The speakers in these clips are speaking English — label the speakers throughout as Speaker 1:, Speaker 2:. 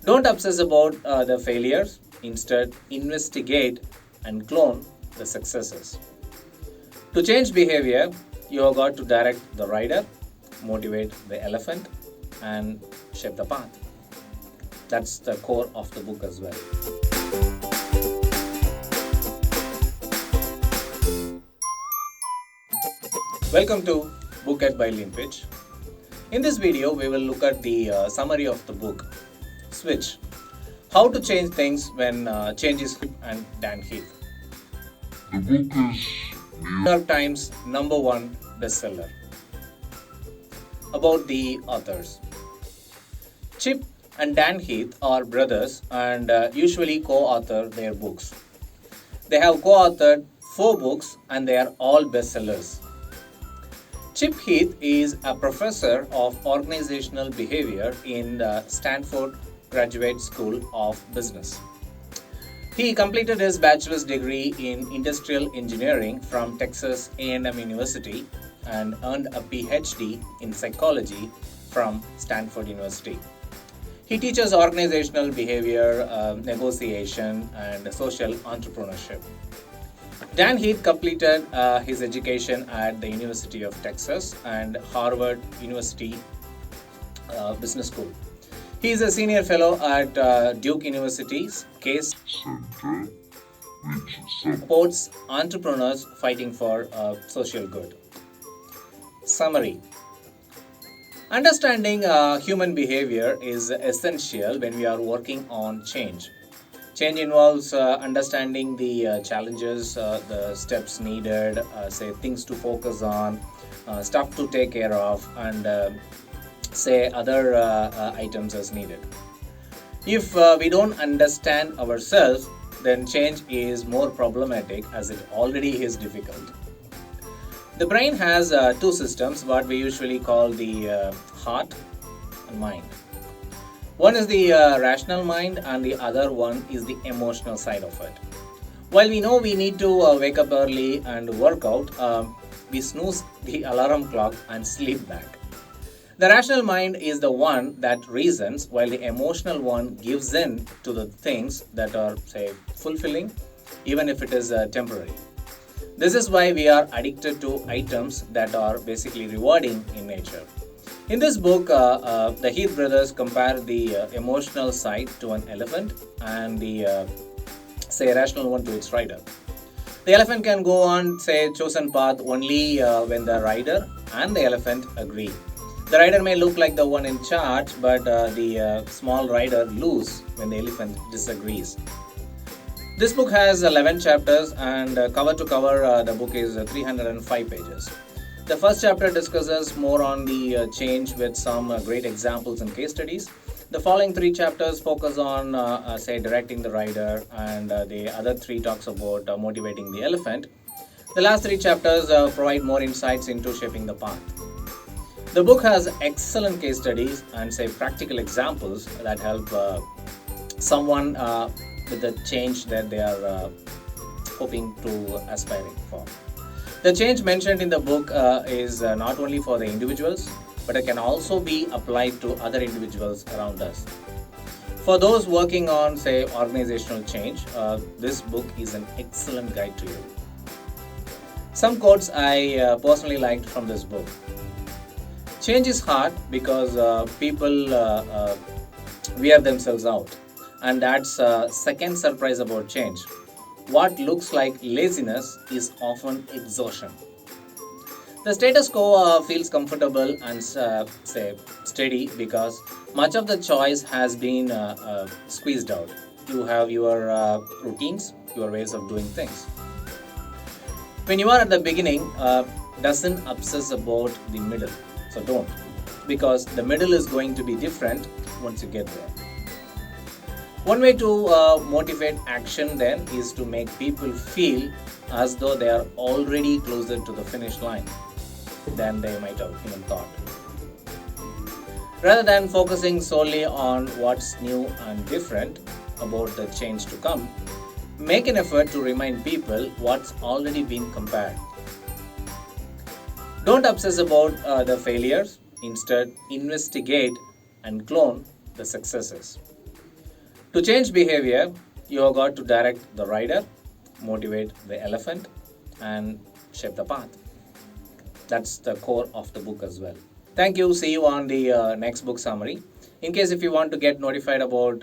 Speaker 1: Don't obsess about the failures, instead, investigate and clone the successes. To change behavior, you have got to direct the rider, motivate the elephant, and shape the path. That's the core of the book as well. Welcome to Book It by Leanpitch. In this video, we will look at the summary of the book, Switch. How to change things when change is hip and Dan Heath.
Speaker 2: The book is
Speaker 1: New York Times #1 bestseller. About the authors. Chip and Dan Heath are brothers and usually co-author their books. They have co-authored 4 books and they are all bestsellers. Chip Heath is a professor of organizational behavior in the Stanford Graduate School of Business. He completed his bachelor's degree in industrial engineering from Texas A&M University and earned a PhD in psychology from Stanford University. He teaches organizational behavior, negotiation, and social entrepreneurship. Dan Heath completed his education at the University of Texas and Harvard University Business School. He is a senior fellow at Duke University's Case
Speaker 2: Center, which
Speaker 1: supports entrepreneurs fighting for social good. Summary. Understanding human behavior is essential when we are working on change. Change involves understanding the challenges, the steps needed, things to focus on, stuff to take care of, and other items as needed. If we don't understand ourselves, then change is more problematic as it already is difficult. The brain has 2 systems, what we usually call the heart and mind. One is the rational mind and the other one is the emotional side of it. While we know we need to wake up early and work out, we snooze the alarm clock and sleep back. The rational mind is the one that reasons, while the emotional one gives in to the things that are, fulfilling, even if it is temporary. This is why we are addicted to items that are basically rewarding in nature. In this book, the Heath brothers compare the emotional side to an elephant and the, rational one to its rider. The elephant can go on, chosen path only when the rider and the elephant agree. The rider may look like the one in charge, but the small rider loses when the elephant disagrees. This book has 11 chapters and cover to cover the book is 305 pages. The first chapter discusses more on the change with some great examples and case studies. The following 3 chapters focus on, directing the rider, and the other 3 talks about motivating the elephant. The last 3 chapters provide more insights into shaping the path. The book has excellent case studies and practical examples that help someone with the change that they are hoping to aspiring for. The change mentioned in the book is not only for the individuals, but it can also be applied to other individuals around us. For those working on, organizational change, this book is an excellent guide to you. Some quotes I personally liked from this book. Change is hard because people wear themselves out, and that's second surprise about change. What looks like laziness is often exhaustion. The status quo feels comfortable and steady because much of the choice has been squeezed out. You have your routines, your ways of doing things. When you are at the beginning, doesn't obsess about the middle. So don't, because the middle is going to be different once you get there. One way to motivate action then is to make people feel as though they are already closer to the finish line than they might have even thought. Rather than focusing solely on what's new and different about the change to come, make an effort to remind people what's already been compared. Don't obsess about the failures, instead investigate and clone the successes. To change behavior, you have got to direct the rider, motivate the elephant, and shape the path. That's the core of the book as well. Thank you. See you on the next book summary. In case if you want to get notified about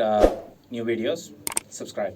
Speaker 1: new videos, subscribe.